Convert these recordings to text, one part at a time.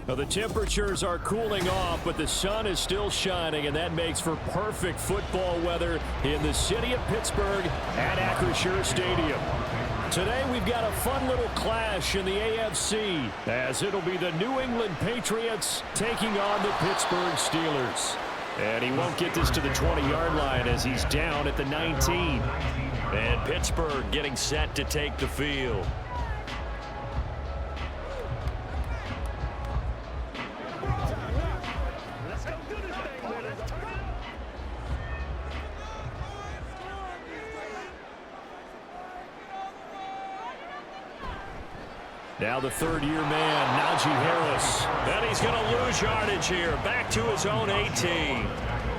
Well, the temperatures are cooling off, but the sun is still shining, and that makes for perfect football weather in the city of Pittsburgh at Acrisure Stadium. Today we've got a fun little clash in the AFC, as it'll be the New England Patriots taking on the Pittsburgh Steelers. And he won't get this to the 20-yard line as he's down at the 19. And Pittsburgh getting set to take the field. Now the third-year man, Najee Harris. And he's going to lose yardage here. Back to his own 18.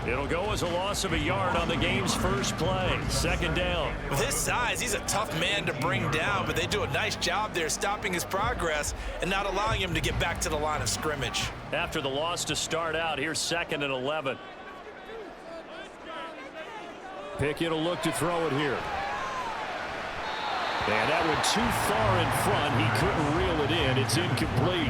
It'll go as a loss of a yard on the game's first play. Second down. With his size, he's a tough man to bring down, but they do a nice job there stopping his progress and not allowing him to get back to the line of scrimmage. After the loss to start out, here's 2nd and 11. Pickett will look to throw it here. And that went too far in front. He couldn't reel it in. It's incomplete.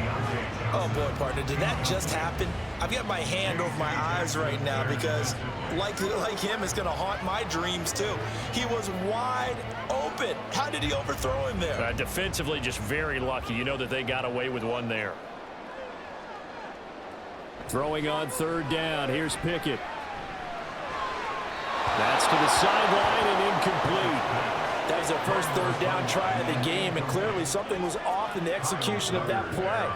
Oh, boy, partner, did that just happen? I've got my hand over my eyes right now because, like him, it's going to haunt my dreams, too. He was wide open. How did he overthrow him there? Defensively, just very lucky. You know that they got away with one there. Throwing on third down. Here's Pickett. That's to the sideline and incomplete. That was their first third down try of the game, and clearly something was off in the execution of that play.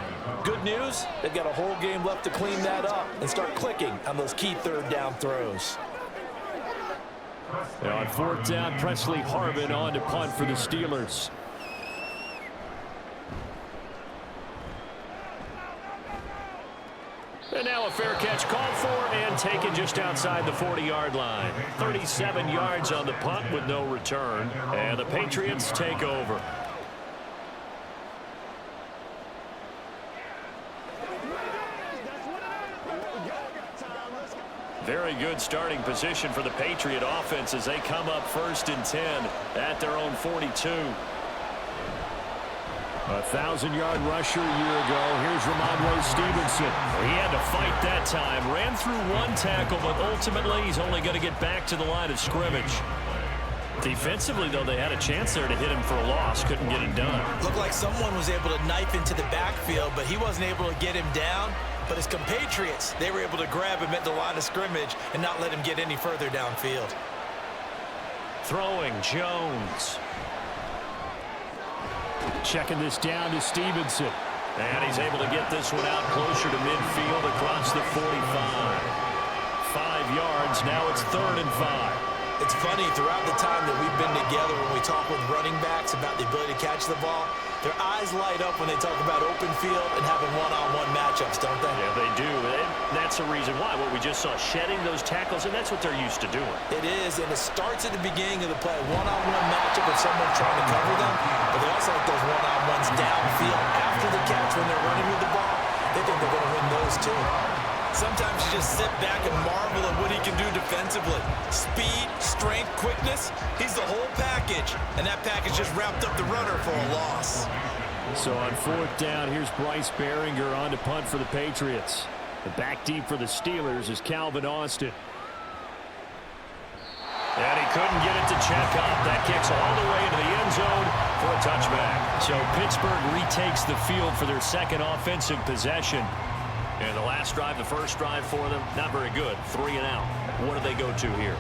Good news, they've got a whole game left to clean that up and start clicking on those key third down throws. Now on fourth down, Presley Harvin on to punt for the Steelers. And now a fair catch called for and taken just outside the 40-yard line. 37 yards on the punt with no return. And the Patriots take over. Very good starting position for the Patriot offense as they come up 1st and 10 at their own 42. A 1,000-yard rusher a year ago. Here's Ramondre Stevenson. He had to fight that time. Ran through one tackle, but ultimately he's only going to get back to the line of scrimmage. Defensively, though, they had a chance there to hit him for a loss. Couldn't get it done. Looked like someone was able to knife into the backfield, but he wasn't able to get him down. But his compatriots, they were able to grab him at the line of scrimmage and not let him get any further downfield. Throwing, Jones. Checking this down to Stevenson. And he's able to get this one out closer to midfield across the 45. 5 yards. Now it's 3rd and 5. It's funny, throughout the time that we've been together, when we talk with running backs about the ability to catch the ball, their eyes light up when they talk about open field and having one-on-one matchups, don't they? Yeah, they do. And that's the reason why. What we just saw, shedding those tackles, and that's what they're used to doing. It is, and it starts at the beginning of the play. One-on-one matchup with someone trying to cover them, but they also like those one-on-ones downfield after the catch when they're running with the ball. They think they're going to win those, too. Sometimes you just sit back and marvel at what he can do defensively. Speed, strength, quickness, he's the whole package. And that package just wrapped up the runner for a loss. So on fourth down, here's Bryce Behringer on to punt for the Patriots. The back deep for the Steelers is Calvin Austin. And he couldn't get it to check up. That kicks all the way into the end zone for a touchback. So Pittsburgh retakes the field for their second offensive possession. And the last drive, the first drive for them, not very good. 3 and out. What do they go to here?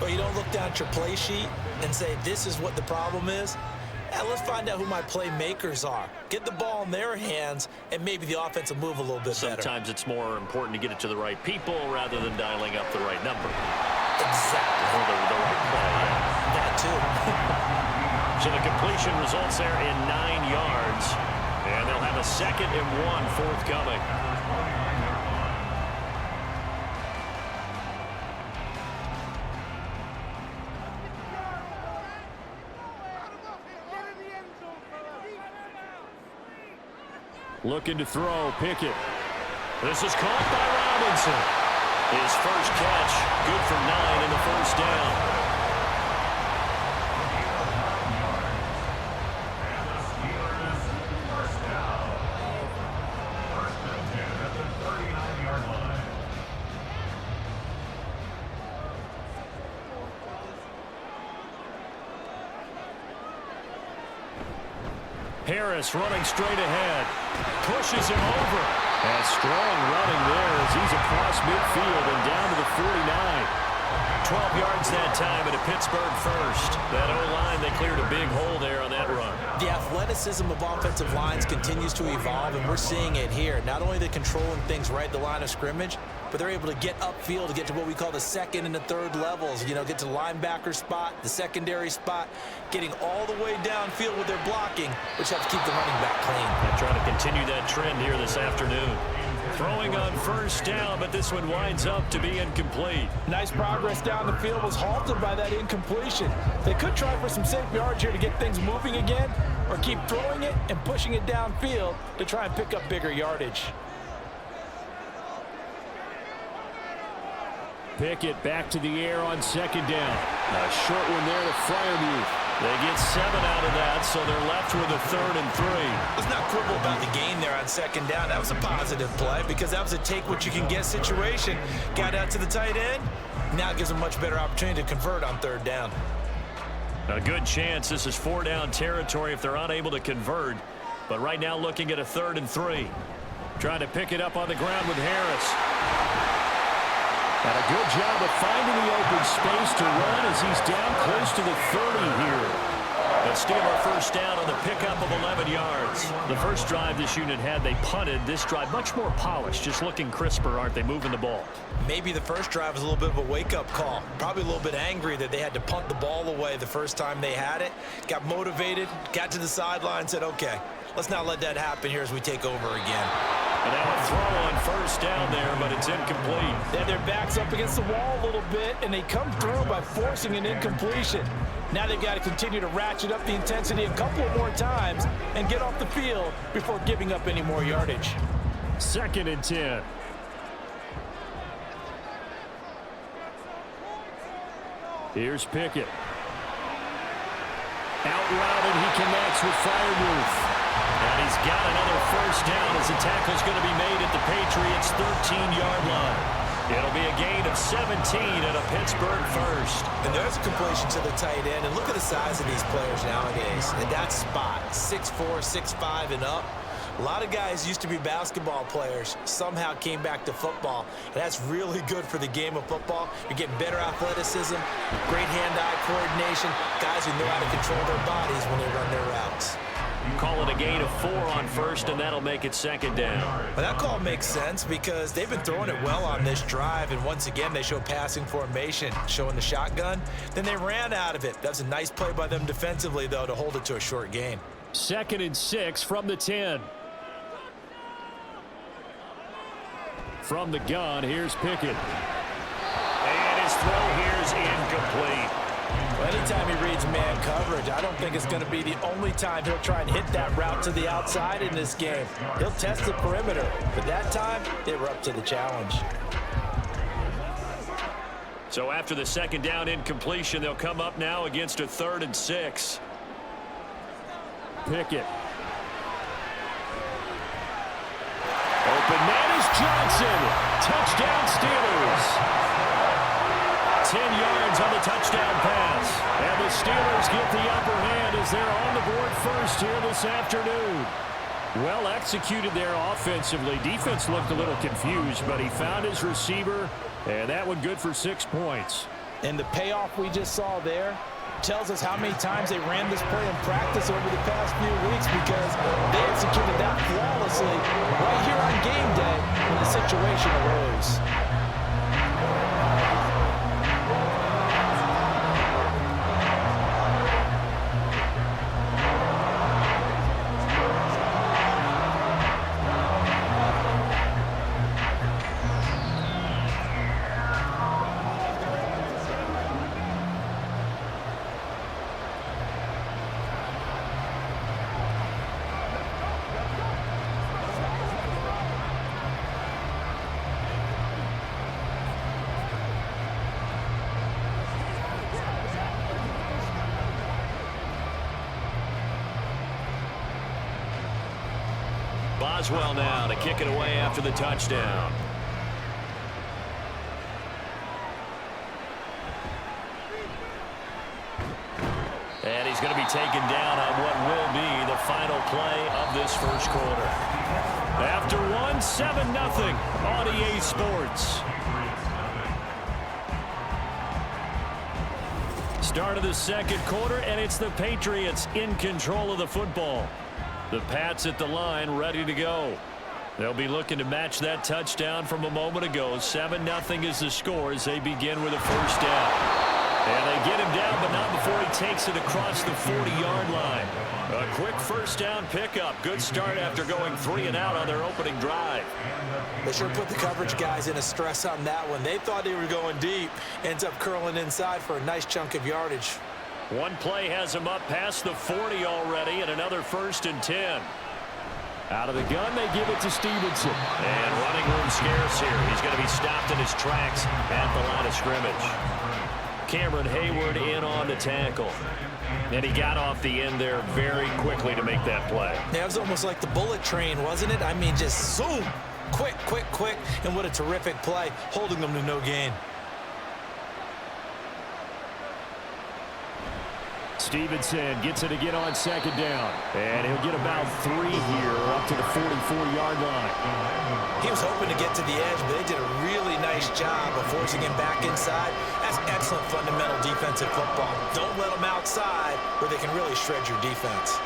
Well, you don't look down at your play sheet and say, this is what the problem is. Let's find out who my playmakers are. Get the ball in their hands, and maybe the offense will move a little bit better. Sometimes it's more important to get it to the right people rather than dialing up the right number. Exactly. Or the right play. That, too. So the completion results there in 9 yards. And they'll have a 2nd and 1 forthcoming. Looking to throw, Pickett. This is caught by Robinson. His first catch, good for 9 in the first down. Harris running straight ahead. Pushes him over. And strong running there as he's across midfield and down to the 49. 12 yards that time and a Pittsburgh first. That O-line, they cleared a big hole there on that run. The athleticism of offensive lines continues to evolve, and we're seeing it here. Not only are they controlling things right at the line of scrimmage, but they're able to get upfield to get to what we call the second and the third levels. You know, get to the linebacker spot, the secondary spot, getting all the way downfield with their blocking, which helps keep the running back clean. They're trying to continue that trend here this afternoon. Throwing on first down, but this one winds up to be incomplete. Nice progress down the field, was halted by that incompletion. They could try for some safe yards here to get things moving again, or keep throwing it and pushing it downfield to try and pick up bigger yardage. Pickett back to the air on second down. A short one there to Freiermuth. They get 7 out of that, so they're left with a 3rd and 3. Let's not quibble about the gain there on second down. That was a positive play because that was a take-what-you-can-get situation. Got out to the tight end. Now it gives them a much better opportunity to convert on third down. A good chance this is 4-down territory if they're unable to convert. But right now looking at a 3rd and 3. Trying to pick it up on the ground with Harris. And a good job of finding the open space to run as he's down close to the 30 here. But Steeler first down on the pickup of 11 yards. The first drive this unit had, they punted. This drive much more polished, just looking crisper, aren't they, moving the ball? Maybe the first drive was a little bit of a wake-up call. Probably a little bit angry that they had to punt the ball away the first time they had it. Got motivated, got to the sideline, said, okay, let's not let that happen here as we take over again. And now a throw on first down there, but it's incomplete. They have their backs up against the wall a little bit, and they come through by forcing an incompletion. Now they've got to continue to ratchet up the intensity a couple of more times and get off the field before giving up any more yardage. 2nd and 10. Here's Pickett. Out route, and he connects with Freiermuth. And he's got another first down as the tackle's going to be made at the Patriots' 13-yard line. It'll be a gain of 17 and a Pittsburgh first. And there's a completion to the tight end. And look at the size of these players nowadays. And that spot, 6'4", 6'5", and up. A lot of guys used to be basketball players, somehow came back to football. And that's really good for the game of football. You're getting better athleticism, great hand-eye coordination, guys who know how to control their bodies when they run their routes. Call it a gain of 4 on first, and that'll make it 2nd down. Well, that call makes sense because they've been throwing it well on this drive, and once again, they show passing formation, showing the shotgun. Then they ran out of it. That was a nice play by them defensively, though, to hold it to a short gain. 2nd and 6 from the 10. From the gun, here's Pickett. And his throw here is incomplete. Well, anytime he reads man coverage, I don't think it's going to be the only time he'll try and hit that route to the outside in this game. He'll test the perimeter, but that time, they were up to the challenge. So after the 2nd down incompletion, they'll come up now against a 3rd and 6. Pickett. Open man is Johnson. Touchdown Steelers. 10 yards on the touchdown pass. And the Steelers get the upper hand as they're on the board first here this afternoon. Well executed there offensively. Defense looked a little confused, but he found his receiver, and that one good for 6 points. And the payoff we just saw there tells us how many times they ran this play in practice over the past few weeks because they executed that flawlessly right here on game day when the situation arose. Boswell now to kick it away after the touchdown. And he's going to be taken down on what will be the final play of this first quarter. After one, 7-0 on EA Sports. Start of the second quarter, and it's the Patriots in control of the football. The Pats at the line, ready to go. They'll be looking to match that touchdown from a moment ago. 7-0 is the score as they begin with a first down. And they get him down, but not before he takes it across the 40-yard line. A quick first down pickup. Good start after going 3 and out on their opening drive. They sure put the coverage guys in a stress on that one. They thought they were going deep. Ends up curling inside for a nice chunk of yardage. One play has him up past the 40 already, and another 1st and 10. Out of the gun, they give it to Stevenson. And running room scarce here. He's going to be stopped in his tracks at the line of scrimmage. Cameron Hayward in on the tackle. And he got off the end there very quickly to make that play. Yeah, it was almost like the bullet train, wasn't it? I mean, just zoom. Quick, quick, quick. And what a terrific play, holding them to no gain. Stevenson gets it again on second down. And he'll get about 3 here up to the 44-yard line. He was hoping to get to the edge, but they did a really nice job of forcing him back inside. That's excellent fundamental defensive football. Don't let them outside where they can really shred your defense.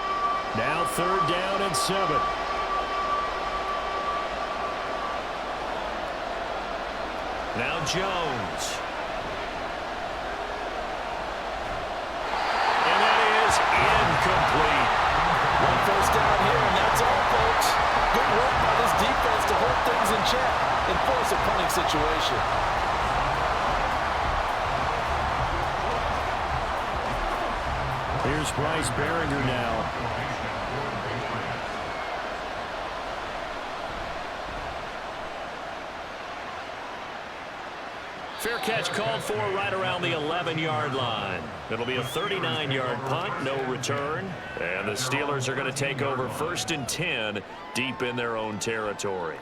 Now 3rd down and 7. Now Jones. Incomplete. One first down here, and that's all, folks. Good work by this defense to hold things in check and force a punting situation. Here's Bryce Behringer now. Fair catch called for right around the 11-yard line. It'll be a 39-yard punt, no return. And the Steelers are going to take over 1st and 10 deep in their own territory.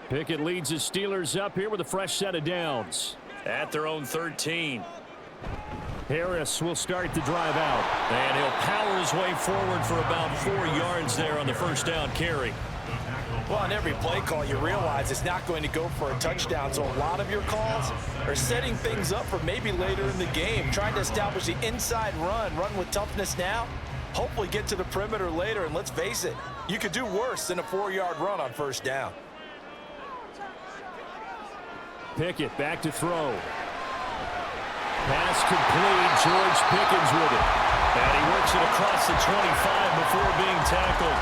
Pickett leads the Steelers up here with a fresh set of downs. At their own 13. Harris will start the drive out. And he'll power his way forward for about 4 yards there on the first down carry. Well, on every play call, you realize it's not going to go for a touchdown, so a lot of your calls are setting things up for maybe later in the game, trying to establish the inside run with toughness now, hopefully get to the perimeter later, and let's face it, you could do worse than a 4-yard run on first down. Pickett back to throw. Pass complete. George Pickens with it. And he works it across the 25 before being tackled.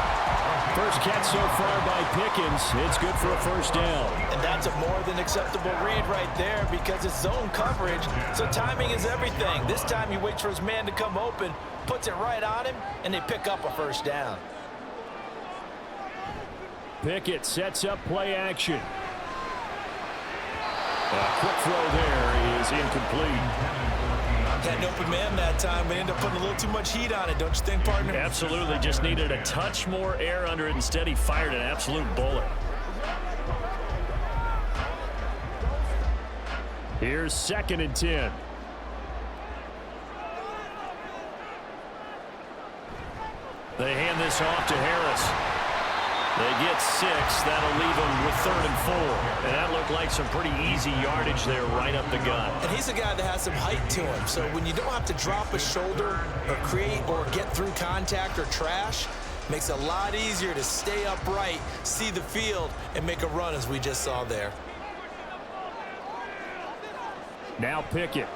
First catch so far by Pickens. It's good for a first down. And that's a more than acceptable read right there because it's zone coverage, so timing is everything. This time he waits for his man to come open, puts it right on him, and they pick up a first down. Pickett sets up play action. A quick throw there is incomplete. Had an open man that time, but ended up putting a little too much heat on it, don't you think, partner? Absolutely. Just needed a touch more air under it. Instead, he fired an absolute bullet. Here's 2nd and 10. They hand this off to Harris. They get 6. That'll leave them with 3rd and 4. And that looked like some pretty easy yardage there right up the gut. And he's a guy that has some height to him. So when you don't have to drop a shoulder or create or get through contact or trash, makes it a lot easier to stay upright, see the field, and make a run as we just saw there. Now Pickett.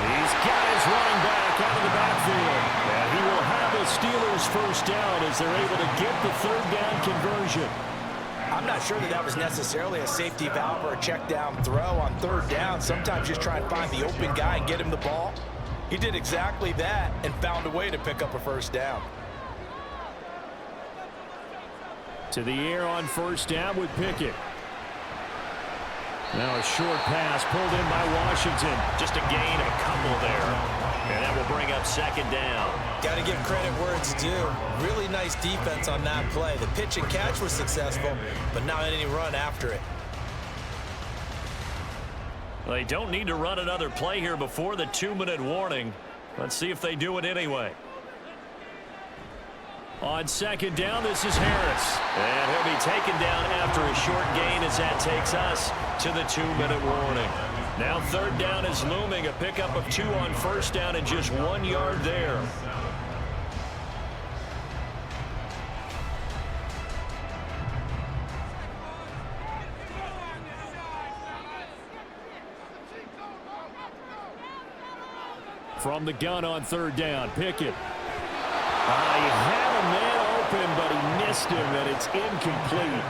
He's got his running back out of the backfield. And he will have a Steelers first down as they're able to get the 3rd down conversion. I'm not sure that was necessarily a safety valve or a check down throw on 3rd down. Sometimes just try and find the open guy and get him the ball. He did exactly that and found a way to pick up a first down. To the air on first down with Pickett. Now a short pass pulled in by Washington. Just a gain of a couple there. And that will bring up second down. Got to give credit where it's due. Really nice defense on that play. The pitch and catch was successful, but not any run after it. They don't need to run another play here before the 2-minute warning. Let's see if they do it anyway. On second down, this is Harris. And he'll be taken down after a short gain as that takes us to the 2-minute warning. Now third down is looming. A pickup of 2 on first down and just 1 yard there. From the gun on third down, Pickett. He had a man open, but he missed him, and it's incomplete.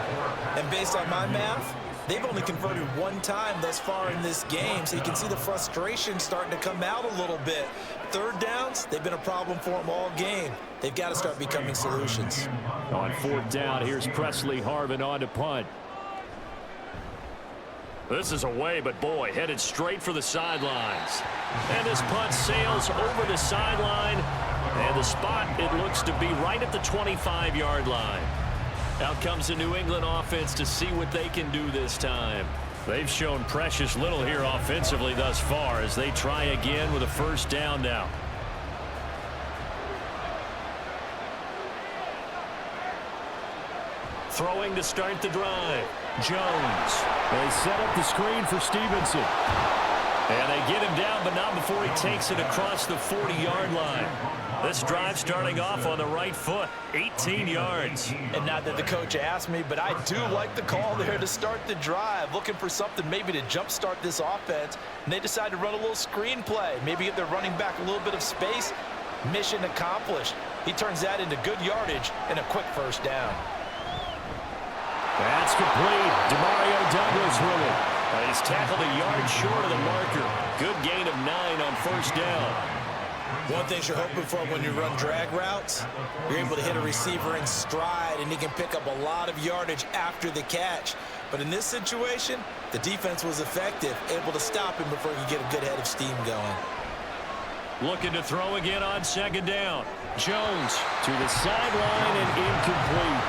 And based on my math, they've only converted 1 time thus far in this game, so you can see the frustration starting to come out a little bit. Third downs, they've been a problem for them all game. They've got to start becoming solutions. On fourth down, here's Presley Harvin on to punt. This is away, but boy, headed straight for the sidelines. And this punt sails over the sideline. And the spot, it looks to be right at the 25-yard line. Out comes the New England offense to see what they can do this time. They've shown precious little here offensively thus far as they try again with a first down now. Throwing to start the drive. Jones. They set up the screen for Stevenson. And they get him down, but not before he takes it across the 40-yard line. This drive starting off on the right foot, 18 yards. And not that the coach asked me, but I do like the call there to start the drive, looking for something maybe to jumpstart this offense. And they decide to run a little screen play, maybe give their running back a little bit of space. Mission accomplished. He turns that into good yardage and a quick first down. That's complete. Demario Douglas with it. He's tackled a yard short of the marker. Good gain of 9 on first down. One thing you're hoping for when you run drag routes, you're able to hit a receiver in stride, and he can pick up a lot of yardage after the catch. But in this situation, the defense was effective, able to stop him before he could get a good head of steam going. Looking to throw again on second down. Jones to the sideline and incomplete.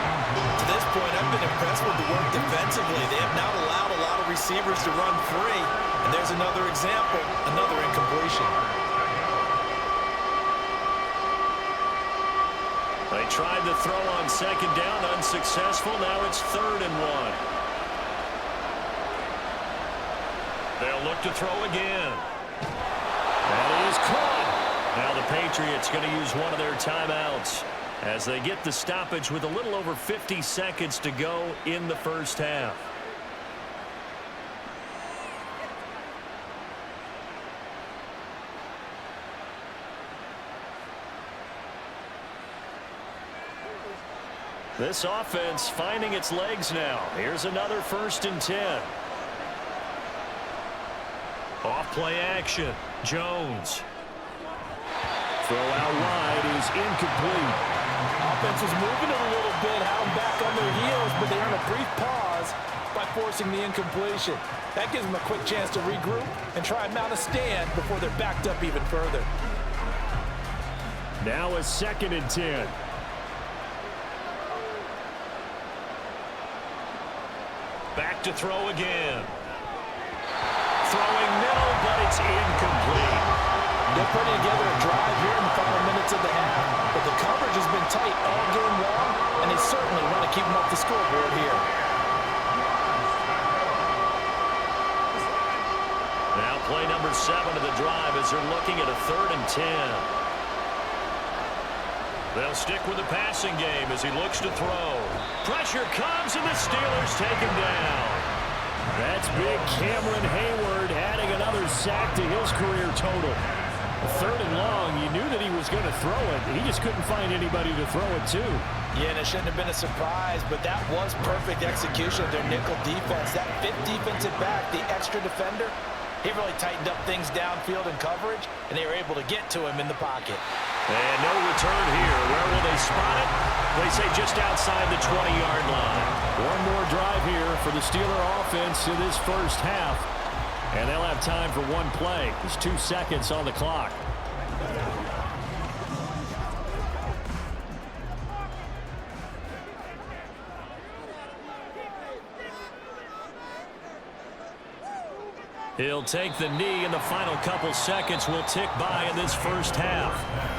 To this point, I've been impressed with the work defensively. They have not allowed a lot of receivers to run free. And there's another example, another incompletion. They tried to throw on second down, unsuccessful. Now it's 3rd and 1. They'll look to throw again. That is caught. Now the Patriots going to use one of their timeouts as they get the stoppage with a little over 50 seconds to go in the first half. This offense finding its legs now. Here's another 1st and 10. Off play action. Jones. Throw out wide is incomplete. Offense was moving a little bit, had them back on their heels, but they earn a brief pause by forcing the incompletion. That gives them a quick chance to regroup and try and mount a stand before they're backed up even further. Now a 2nd and 10. Back to throw again. Throwing middle, but it's incomplete. They're putting together a drive here in the final minutes of the half, but the coverage has been tight all game long, and they certainly want to keep them off the scoreboard here. Now play number 7 of the drive as they're looking at a 3rd and 10. They'll stick with the passing game as he looks to throw. Pressure comes, and the Steelers take him down. That's big Cameron Hayward adding another sack to his career total. 3rd and long, you knew that he was going to throw it. He just couldn't find anybody to throw it to. Yeah, and it shouldn't have been a surprise, but that was perfect execution of their nickel defense. That 5th defensive back, the extra defender, He really tightened up things downfield in coverage, and they were able to get to him in the pocket. And no return here. Where will they spot it? They say just outside the 20-yard line. One more drive here for the Steeler offense in this first half. And they'll have time for one play. There's 2 seconds on the clock. He'll take the knee, and the final couple seconds will tick by in this first half.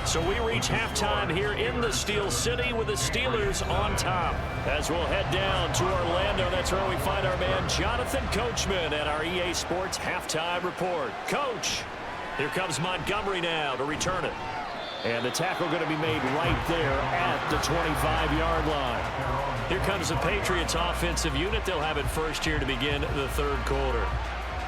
So we reach halftime here in the Steel City with the Steelers on top. As we'll head down to Orlando, that's where we find our man Jonathan Coachman at our EA Sports Halftime Report. Coach, here comes Montgomery now to return it. And the tackle going to be made right there at the 25-yard line. Here comes the Patriots offensive unit. They'll have it first here to begin the third quarter.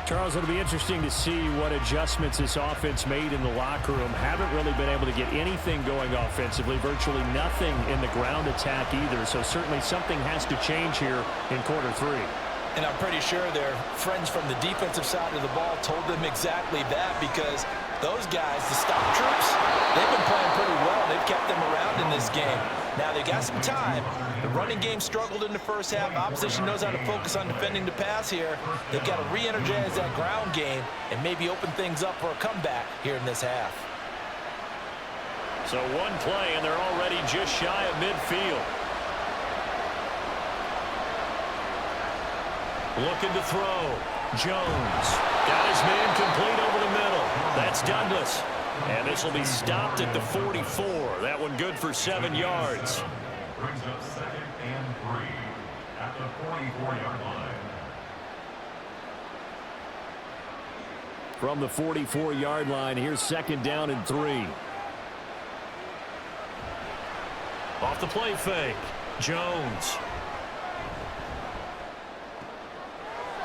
Charles, it'll be interesting to see what adjustments this offense made in the locker room. Haven't really been able to get anything going offensively, virtually nothing in the ground attack either. So certainly something has to change here in quarter 3. And I'm pretty sure their friends from the defensive side of the ball told them exactly that, because those guys, the stop troops, they've been playing pretty well. They've kept them around in this game. Now they got some time. The running game struggled in the first half. Opposition knows how to focus on defending the pass here. They've got to re-energize that ground game and maybe open things up for a comeback here in this half. So one play, and they're already just shy of midfield. Looking to throw. Jones got his man complete over the middle. That's Douglas. And this will be stopped at the 44. That one good for 7 yards. Brings up 2nd and 3 at the 44-yard line. From the 44-yard line, here's 2nd down and 3. Off the play fake. Jones.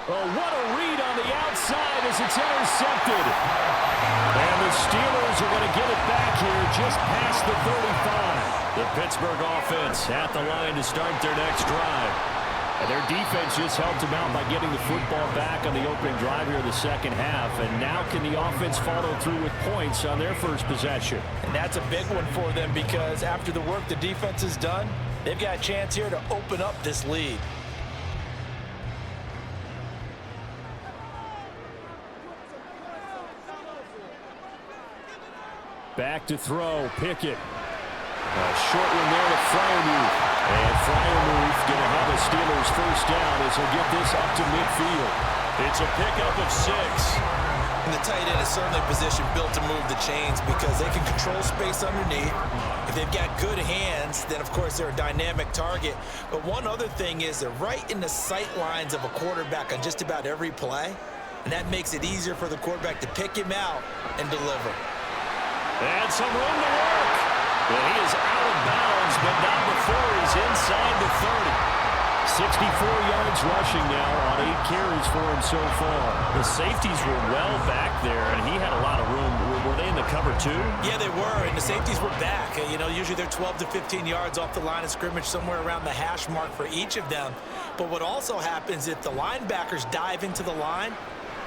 Oh, what a read on the outside as it's intercepted. And the Steelers are going to get it back here just past the 35. The Pittsburgh offense at the line to start their next drive. And their defense just helped them out by getting the football back on the opening drive here in the second half. And now can the offense follow through with points on their first possession? And that's a big one for them, because after the work the defense has done, they've got a chance here to open up this lead. Back to throw, Pickett. A short one there to Freiermuth. And Freiermuth going to have a Steelers first down as he'll get this up to midfield. It's a pickup of 6. And the tight end is certainly a position built to move the chains, because they can control space underneath. If they've got good hands, then of course they're a dynamic target. But one other thing is they're right in the sight lines of a quarterback on just about every play. And that makes it easier for the quarterback to pick him out and deliver. And some room to work. Well, he is out of bounds, but not before he's inside the 30. 64 yards rushing now on 8 carries for him so far. The safeties were well back there, and he had a lot of room. Were they in the cover too? Yeah, they were, and the safeties were back. You know, usually they're 12 to 15 yards off the line of scrimmage, somewhere around the hash mark for each of them. But what also happens, if the linebackers dive into the line,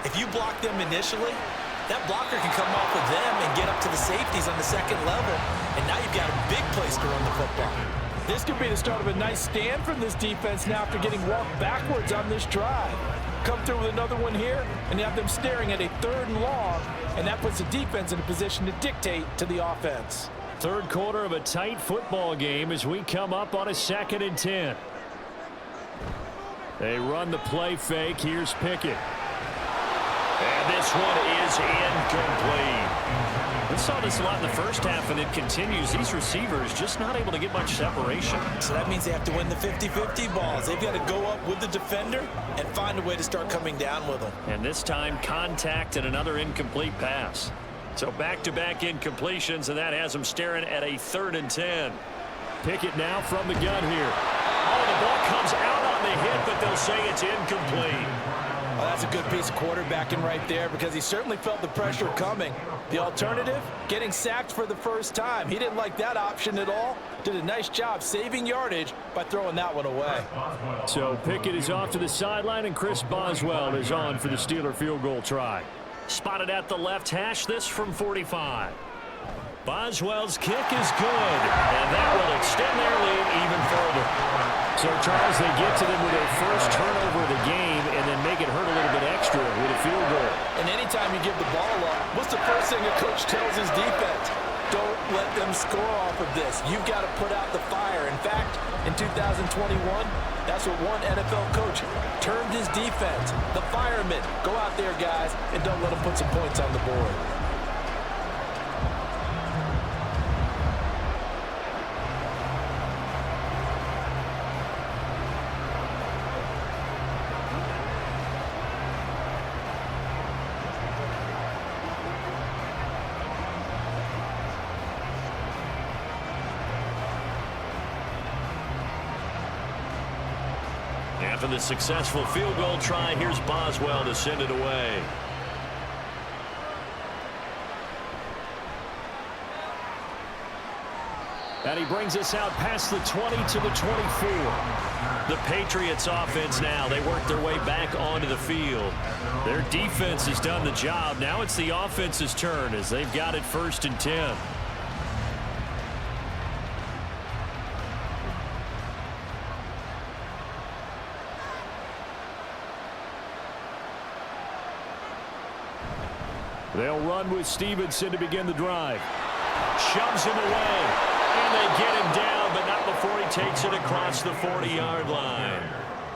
if you block them initially, that blocker can come off of them and get up to the safeties on the second level, and now you've got a big place to run the football. This could be the start of a nice stand from this defense now after getting walked backwards on this drive. Come through with another one here, and you have them staring at a 3rd and long, and that puts the defense in a position to dictate to the offense. Third quarter of a tight football game as we come up on a 2nd and 10. They run the play fake. Here's Pickett. And this one is incomplete. We saw this a lot in the first half, and it continues. These receivers just not able to get much separation. So that means they have to win the 50-50 balls. They've got to go up with the defender and find a way to start coming down with them. And this time, contact and another incomplete pass. So back-to-back incompletions, and that has them staring at a 3rd and 10. Pickett now from the gun here. Oh, the ball comes out on the hit, but they'll say it's incomplete. Well, that's a good piece of quarterbacking right there, because he certainly felt the pressure coming. The alternative, getting sacked for the first time. He didn't like that option at all. Did a nice job saving yardage by throwing that one away. So Pickett is off to the sideline, and Chris Boswell is on for the Steeler field goal try. Spotted at the left hash, this from 45. Boswell's kick is good, and that will extend their lead even further. So, Charles, they get to them with their first turnover of the game and then make it hurt a little bit extra with a field goal. And anytime you give the ball up, what's the first thing a coach tells his defense? Don't let them score off of this. You've got to put out the fire. In fact, in 2021, that's what one NFL coach termed his defense. The firemen. Go out there, guys, and don't let them put some points on the board. After the successful field goal try, here's Boswell to send it away. And he brings us out past the 20 to the 24. The Patriots offense now, they work their way back onto the field. Their defense has done the job. Now it's the offense's turn as they've got it 1st and 10. They'll run with Stevenson to begin the drive. Shoves him away, and they get him down, but not before he takes it across the 40-yard line.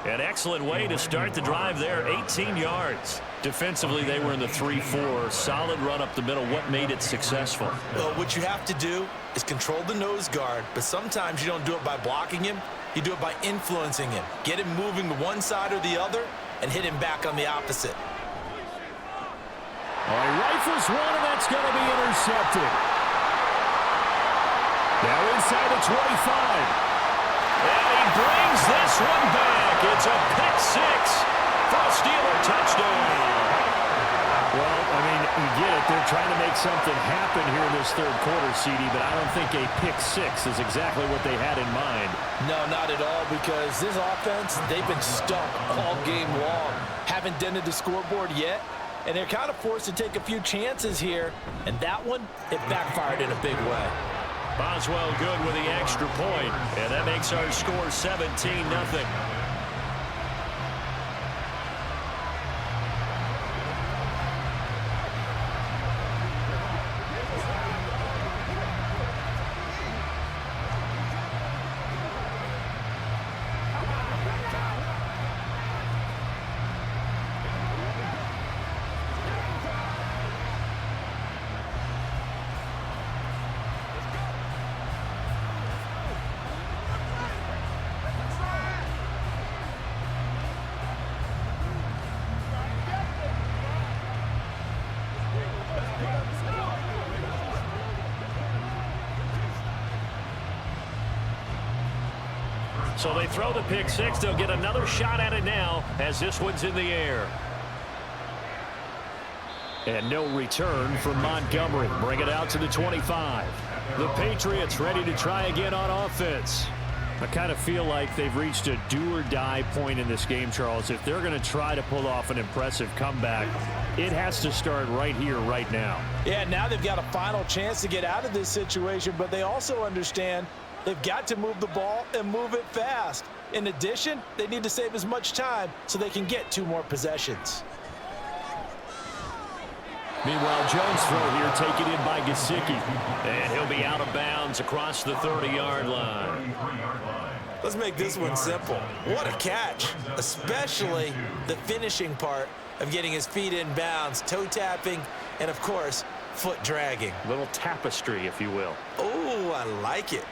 An excellent way to start the drive there, 18 yards. Defensively, they were in the 3-4. Solid run up the middle. What made it successful? Well, what you have to do is control the nose guard, but sometimes you don't do it by blocking him. You do it by influencing him. Get him moving to one side or the other and hit him back on the opposite. He rifles one, and that's going to be intercepted. Now inside the 25. And he brings this one back. It's a pick six for a Steeler touchdown. Well, I mean, you get it. They're trying to make something happen here in this third quarter, CD, but I don't think a pick six is exactly what they had in mind. No, not at all, because this offense, they've been stuck all game long. Haven't dented the scoreboard yet. And they're kind of forced to take a few chances here. And that one, it backfired in a big way. Boswell good with the extra point. And that makes our score 17-0. So they throw the pick six. They'll get another shot at it now as this one's in the air. And no return from Montgomery. Bring it out to the 25. The Patriots ready to try again on offense. I kind of feel like they've reached a do-or-die point in this game, Charles. If they're going to try to pull off an impressive comeback, it has to start right here, right now. Yeah, now they've got a final chance to get out of this situation, but they also understand they've got to move the ball and move it fast. In addition, they need to save as much time so they can get 2 more possessions. Meanwhile, Jones' throw here taken in by Gesicki. And he'll be out of bounds across the 30-yard line. Let's make this one simple. What a catch, especially the finishing part of getting his feet in bounds, toe tapping, and of course, foot dragging. Little tapestry, if you will. Oh, I like it.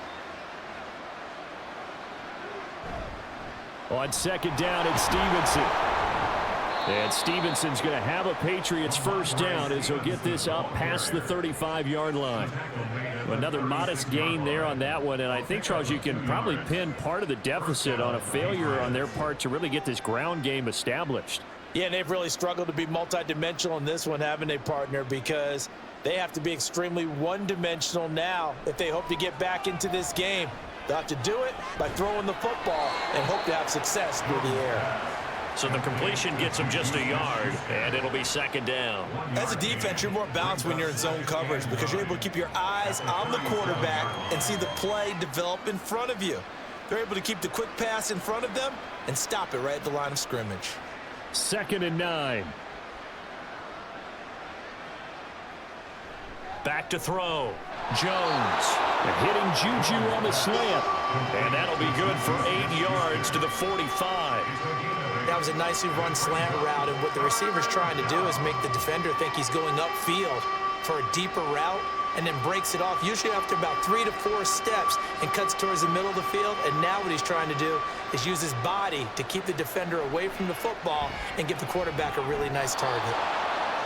On second down, it's Stevenson. And Stevenson's going to have a Patriots first down as he'll get this up past the 35-yard line. Another modest gain there on that one, and I think, Charles, you can probably pin part of the deficit on a failure on their part to really get this ground game established. Yeah, and they've really struggled to be multidimensional in this one, haven't they, partner, because they have to be extremely one-dimensional now if they hope to get back into this game. They'll have to do it by throwing the football and hope to have success through the air. So the completion gets him just a yard, and it'll be second down. As a defense, you're more balanced when you're in zone coverage because you're able to keep your eyes on the quarterback and see the play develop in front of you. They're able to keep the quick pass in front of them and stop it right at the line of scrimmage. 2nd and 9. Back to throw. Jones. And hitting Juju on the slant. And that'll be good for 8 yards to the 45. That was a nicely run slant route, and what the receiver's trying to do is make the defender think he's going upfield for a deeper route and then breaks it off, usually after about 3 to 4 steps, and cuts towards the middle of the field. And now what he's trying to do is use his body to keep the defender away from the football and give the quarterback a really nice target.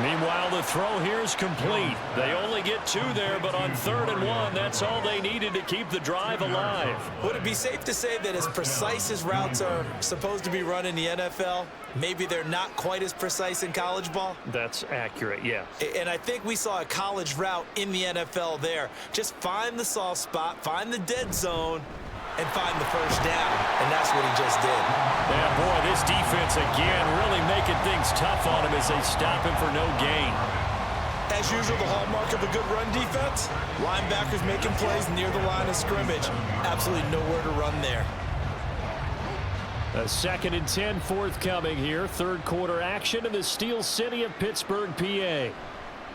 Meanwhile, the throw here is complete. They only get 2 there, but on 3rd and 1, that's all they needed to keep the drive alive. Would it be safe to say that as precise as routes are supposed to be run in the NFL, maybe they're not quite as precise in college ball? That's accurate, yeah. And I think we saw a college route in the NFL there. Just find the soft spot, find the dead zone, and find the first down. And that's what he just did. Yeah, boy, this defense again really making things tough on him as they stop him for no gain. As usual, the hallmark of a good run defense, linebackers making plays near the line of scrimmage. Absolutely nowhere to run there. A 2nd and 10 forthcoming here. 3rd quarter action in the Steel City of Pittsburgh, PA.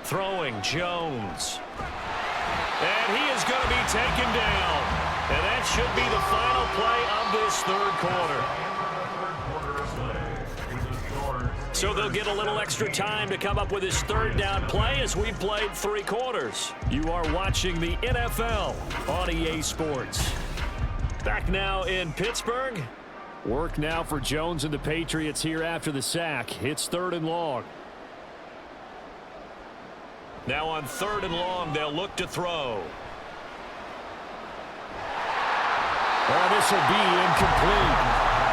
Throwing Jones. And he is going to be taken down. And that should be the final play of this 3rd quarter. So they'll get a little extra time to come up with his 3rd down play as we've played 3 quarters. You are watching the NFL on EA Sports. Back now in Pittsburgh. Work now for Jones and the Patriots here after the sack. It's 3rd and long. Now on 3rd and long, they'll look to throw. Oh, this will be incomplete.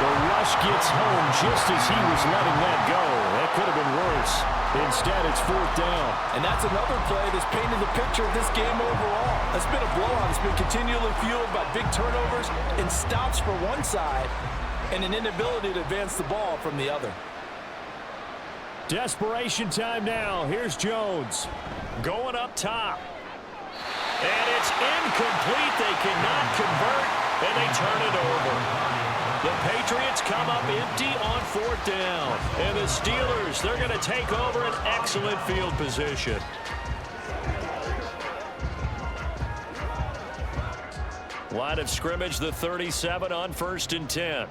The rush gets home just as he was letting that go. That could have been worse. Instead, it's 4th down. And that's another play that's painted the picture of this game overall. It's been a blowout. It's been continually fueled by big turnovers and stops for one side and an inability to advance the ball from the other. Desperation time now. Here's Jones. Going up top. And it's incomplete. They cannot convert, and they turn it over. The Patriots come up empty on 4th down. And the Steelers, they're going to take over an excellent field position. Line of scrimmage, the 37 on 1st and 10.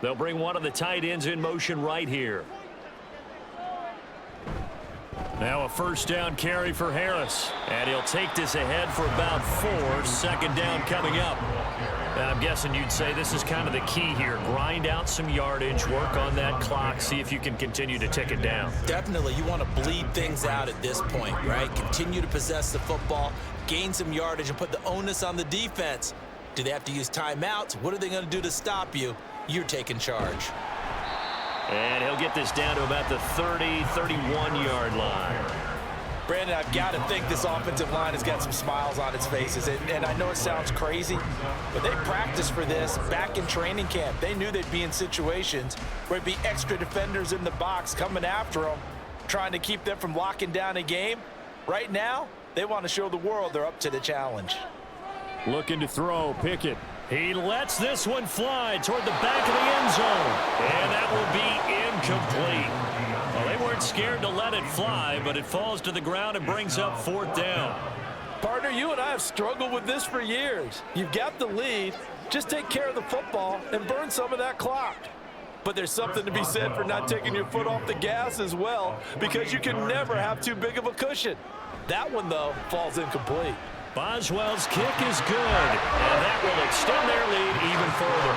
They'll bring one of the tight ends in motion right here. Now a 1st down carry for Harris. And he'll take this ahead for about 4. 2nd down coming up. And I'm guessing you'd say this is kind of the key here. Grind out some yardage, work on that clock, see if you can continue to tick it down. Definitely, you want to bleed things out at this point, right? Continue to possess the football, gain some yardage, and put the onus on the defense. Do they have to use timeouts? What are they going to do to stop you? You're taking charge. And he'll get this down to about the 30, 31-yard line. Brandon, I've got to think this offensive line has got some smiles on its faces. And I know it sounds crazy, but they practiced for this back in training camp. They knew they'd be in situations where there'd be extra defenders in the box coming after them, trying to keep them from locking down a game. Right now, they want to show the world they're up to the challenge. Looking to throw, Pickett. He lets this one fly toward the back of the end zone. And that will be incomplete. Well, they weren't scared to let it fly, but it falls to the ground and brings up 4th down. Partner, you and I have struggled with this for years. You've got the lead. Just take care of the football and burn some of that clock. But there's something to be said for not taking your foot off the gas as well, because you can never have too big of a cushion. That one, though, falls incomplete. Boswell's kick is good, and that will extend their lead even further.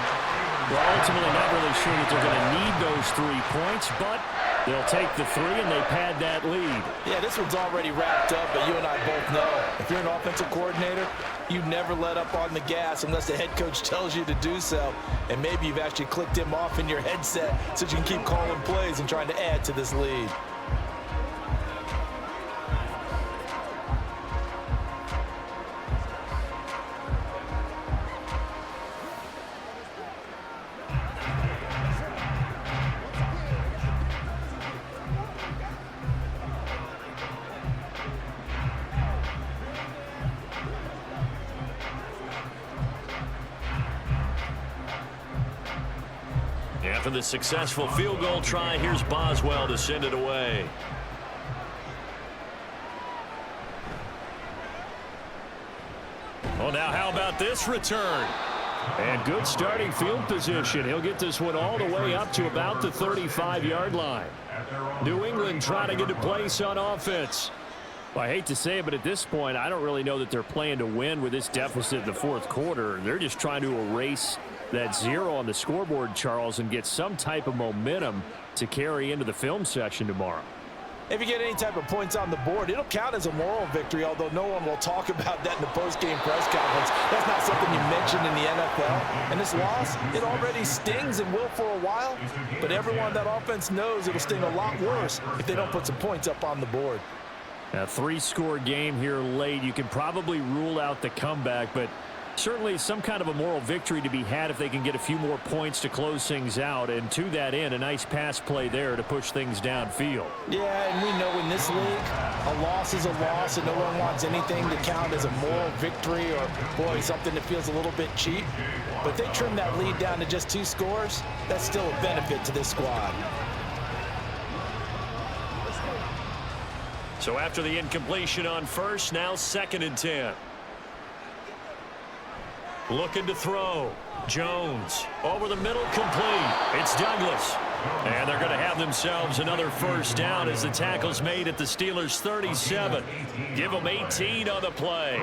Well, ultimately not really sure that they're going to need those 3 points, but they'll take the 3 and they pad that lead. Yeah, this one's already wrapped up, but you and I both know if you're an offensive coordinator, you never let up on the gas unless the head coach tells you to do so. And maybe you've actually clicked him off in your headset so you can keep calling plays and trying to add to this lead. After the successful field goal try, here's Boswell to send it away. Well, now how about this return? And good starting field position. He'll get this one all the way up to about the 35-yard line. New England trying to get a place on offense. Well, I hate to say it, but at this point, I don't really know that they're playing to win with this deficit in the fourth quarter. They're just trying to erase that 0 on the scoreboard, Charles, and get some type of momentum to carry into the film session tomorrow. If you get any type of points on the board, it'll count as a moral victory, although no one will talk about that in the post-game press conference. That's not something you mentioned in the NFL. And this loss, it already stings and will for a while, but everyone on that offense knows it'll sting a lot worse if they don't put some points up on the board. A 3-score game here late. You can probably rule out the comeback, but certainly some kind of a moral victory to be had if they can get a few more points to close things out. And to that end, a nice pass play there to push things downfield. Yeah, and we know in this league, a loss is a loss, and no one wants anything to count as a moral victory or, boy, something that feels a little bit cheap. But if they trim that lead down to just 2 scores, that's still a benefit to this squad. So after the incompletion on first, now 2nd and 10. Looking to throw. Jones over the middle, complete. It's Douglas. And they're going to have themselves another first down as the tackle's made at the Steelers' 37. Give them 18 on the play.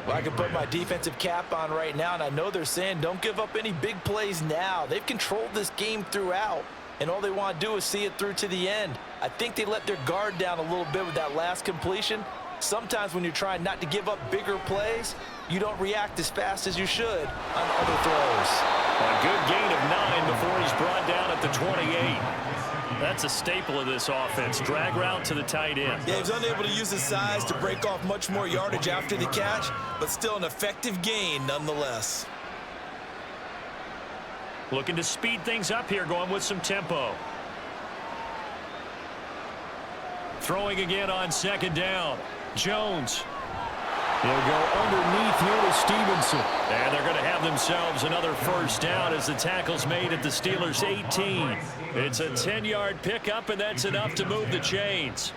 Well, I can put my defensive cap on right now, and I know they're saying don't give up any big plays now. They've controlled this game throughout, and all they want to do is see it through to the end. I think they let their guard down a little bit with that last completion. Sometimes when you're trying not to give up bigger plays, you don't react as fast as you should on other throws. A good gain of 9 before he's brought down at the 28. That's a staple of this offense. Drag route to the tight end. Yeah, he's unable to use his size to break off much more yardage after the catch, but still an effective gain nonetheless. Looking to speed things up here, going with some tempo. Throwing again on 2nd down. Jones. He'll go underneath here to Stevenson. And they're going to have themselves another first down as the tackle's made at the Steelers' 18. It's a 10-yard pickup, and that's enough to move the chains.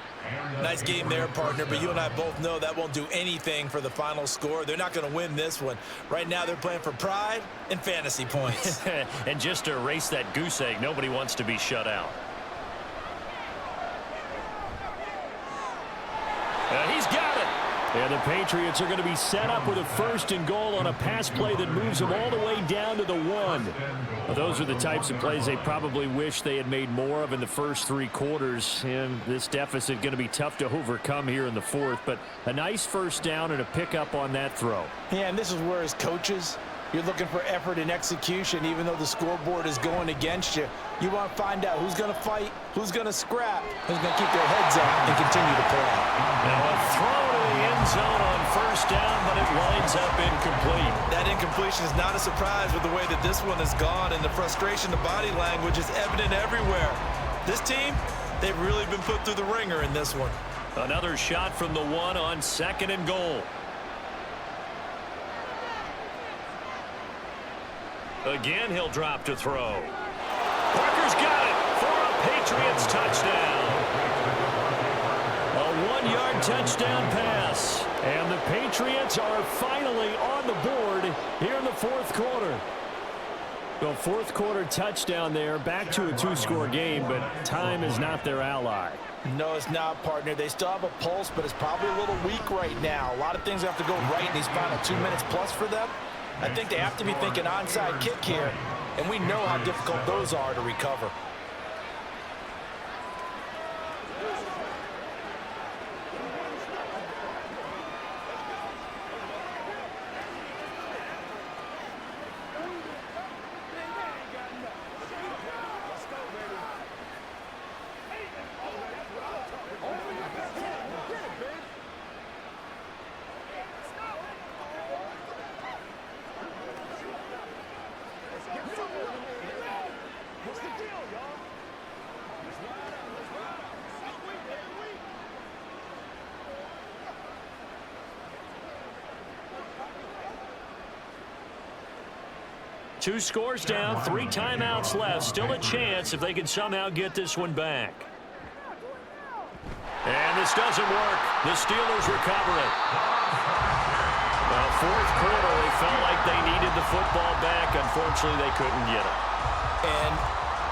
Nice game there, partner, but you and I both know that won't do anything for the final score. They're not going to win this one. Right now, they're playing for pride and fantasy points. And just to erase that goose egg, nobody wants to be shut out. He's got it. And the Patriots are going to be set up with a 1st and goal on a pass play that moves them all the way down to the 1. Well, those are the types of plays they probably wish they had made more of in the first 3 quarters. And this deficit going to be tough to overcome here in the 4th. But a nice first down and a pickup on that throw. Yeah, and this is where as coaches, you're looking for effort and execution, even though the scoreboard is going against you. You want to find out who's going to fight, who's going to scrap, who's going to keep their heads up and continue to play. Now a throw to the end zone on first down, but it winds up incomplete. That incompletion is not a surprise with the way that this one has gone, and the frustration, the body language is evident everywhere. This team, they've really been put through the ringer in this one. Another shot from the 1 on 2nd and goal. Again, he'll drop to throw. Parker's got it for a Patriots touchdown. A 1-yard touchdown pass. And the Patriots are finally on the board here in the 4th quarter. Well, 4th quarter touchdown there. Back to a 2-score game, but time is not their ally. No, it's not, partner. They still have a pulse, but it's probably a little weak right now. A lot of things have to go right in these final 2 minutes plus for them. I think they have to be thinking onside kick here, and we know how difficult those are to recover. What's the deal, y'all? 2 scores down, 3 timeouts left. Still a chance if they can somehow get this one back. And this doesn't work. The Steelers recover it. Well, 4th quarter, they felt like they needed the football back. Unfortunately, they couldn't get it. And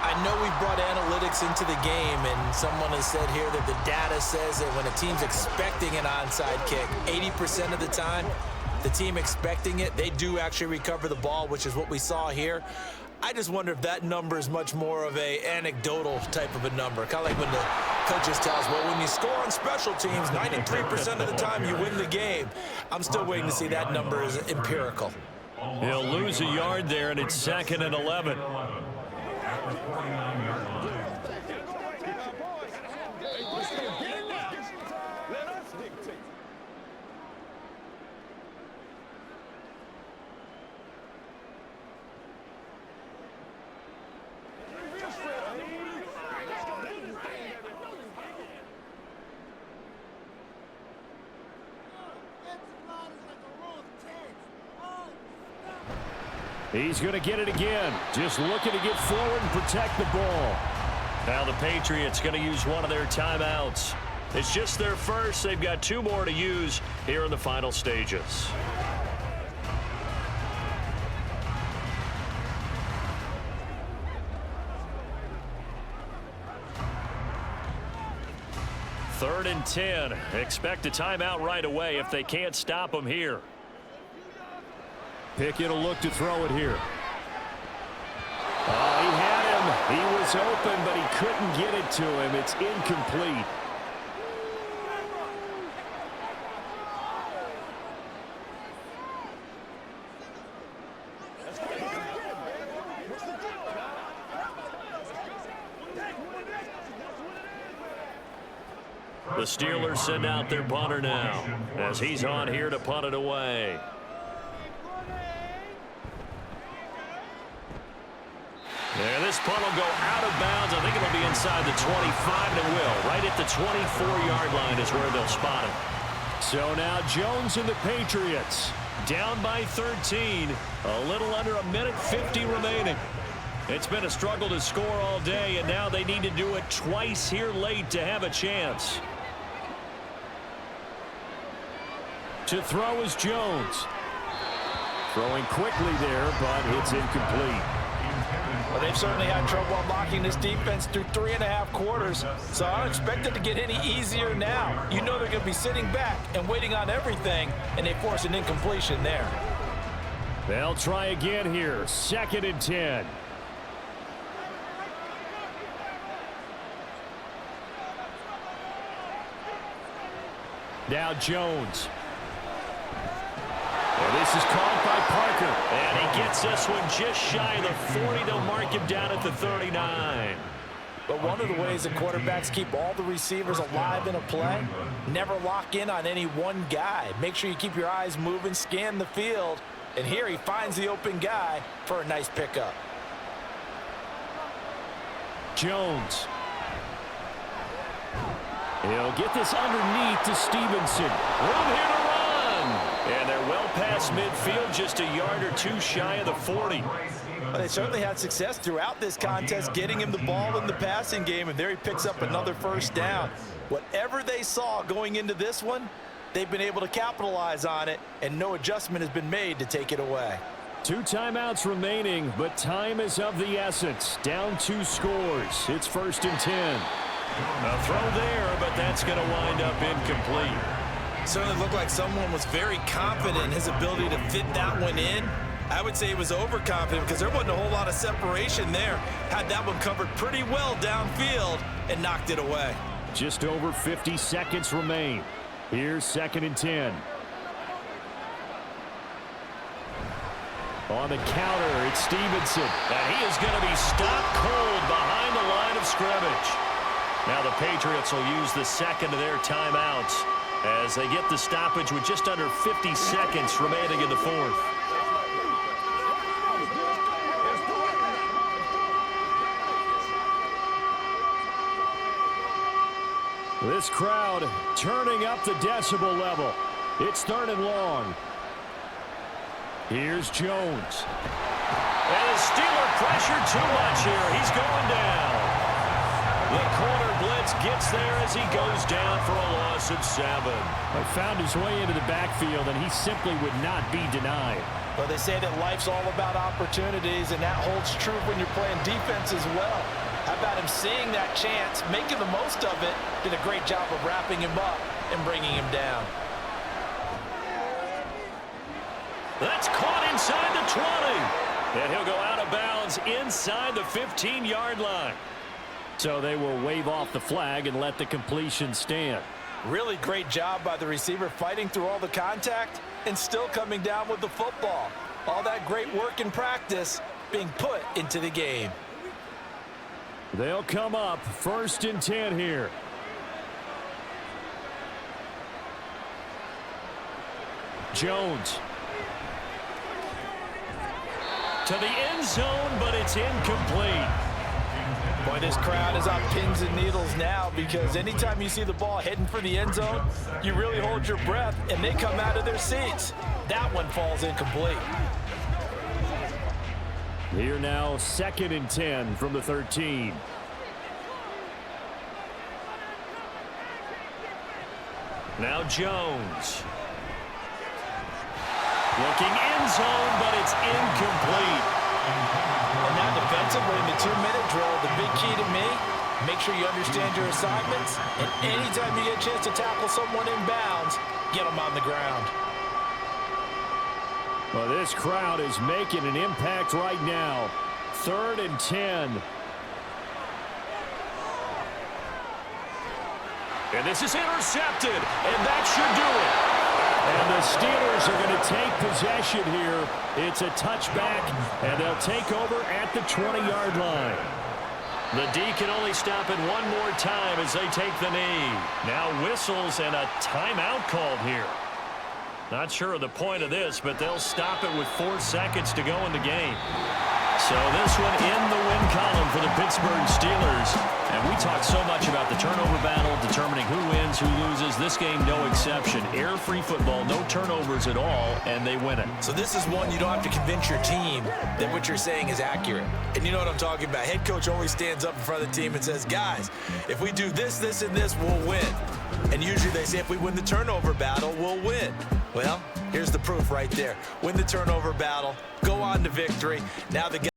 I know we brought analytics into the game, and someone has said here that the data says that when a team's expecting an onside kick, 80% of the time, the team expecting it, they do actually recover the ball, which is what we saw here. I just wonder if that number is much more of a anecdotal type of a number. Kind of like when the coaches tell us, well, when you score on special teams, 93% of the time you win the game. I'm still waiting to see that number is empirical. He'll lose a yard there, and it's 2nd and 11. He's going to get it again. Just looking to get forward and protect the ball. Now the Patriots going to use one of their timeouts. It's just their first. They've got 2 more to use here in the final stages. Third and 10. Expect a timeout right away if they can't stop them here. Pickett will look to throw it here. Oh, he had him. He was open, but he couldn't get it to him. It's incomplete. The Steelers send out their punter now as he's on here to punt it away. And this punt will go out of bounds. I think it'll be inside the 25, and it will. Right at the 24-yard line is where they'll spot him. So now Jones and the Patriots Down by 13. A little under 1:50 remaining. It's been a struggle to score all day, and now they need to do it twice here late to have a chance. to throw is Jones. Throwing quickly there, but it's incomplete. Well, they've certainly had trouble unlocking this defense through 3.5 quarters, so I don't expect it to get any easier now. You know they're going to be sitting back and waiting on everything, and they force an incompletion there. They'll try again here. 2nd and 10. Now Jones. And this is caught by Parker. And he gets this one just shy of the 40. They'll mark him down at the 39. But one of the ways that quarterbacks keep all the receivers alive in a play, never lock in on any one guy. Make sure you keep your eyes moving, scan the field. And here he finds the open guy for a nice pickup. Jones. He'll get this underneath to Stevenson. Room here to run. And they're well past midfield, just a yard or two shy of the 40. Well, they certainly had success throughout this contest getting him the ball in the passing game, and there he picks up another first down. Whatever they saw going into this one, they've been able to capitalize on it, and no adjustment has been made to take it away. 2 timeouts remaining, but time is of the essence. Down 2 scores. It's 1st and 10. A throw there, but that's going to wind up incomplete. Certainly looked like someone was very confident in his ability to fit that one in. I would say he was overconfident because there wasn't a whole lot of separation there. Had that one covered pretty well downfield and knocked it away. Just over 50 seconds remain. Here's 2nd and 10. On the counter, it's Stevenson. And he is going to be stopped cold behind the line of scrimmage. Now the Patriots will use the second of their timeouts as they get the stoppage with just under 50 seconds remaining in the 4th. This crowd turning up the decibel level. It's 3rd and long. Here's Jones. And the Steeler pressure too much here. He's going down. The corner blitz gets there as he goes down for a loss of 7. He found his way into the backfield, and he simply would not be denied. Well, they say that life's all about opportunities, and that holds true when you're playing defense as well. How about him seeing that chance, making the most of it, did a great job of wrapping him up and bringing him down. That's caught inside the 20. And he'll go out of bounds inside the 15-yard line. So they will wave off the flag and let the completion stand. Really great job by the receiver fighting through all the contact and still coming down with the football. All that great work in practice being put into the game. They'll come up 1st and 10 here. Jones. To the end zone, but it's incomplete. Boy, this crowd is on pins and needles now because anytime you see the ball heading for the end zone, you really hold your breath, and they come out of their seats. That one falls incomplete. Here now, 2nd and 10 from the 13. Now Jones. Looking end zone, but it's incomplete. And now defensively in the 2-minute drill, the big key to me, make sure you understand your assignments, and anytime you get a chance to tackle someone in bounds, get them on the ground. Well, this crowd is making an impact right now. 3rd and 10. And this is intercepted, and that should do it. And the Steelers are going to take possession here. It's a touchback, and they'll take over at the 20-yard line. The D can only stop it one more time as they take the knee. Now whistles and a timeout called here. Not sure of the point of this, but they'll stop it with 4 seconds to go in the game. So this one in the win column for the Pittsburgh Steelers. And we talk so much about the turnover battle, determining who wins, who loses. This game, no exception. Error-free football, no turnovers at all, and they win it. So this is one you don't have to convince your team that what you're saying is accurate. And you know what I'm talking about. Head coach always stands up in front of the team and says, guys, if we do this, this, and this, we'll win. And usually they say if we win the turnover battle, we'll win. Well, here's the proof right there. Win the turnover battle, go on to victory. Now the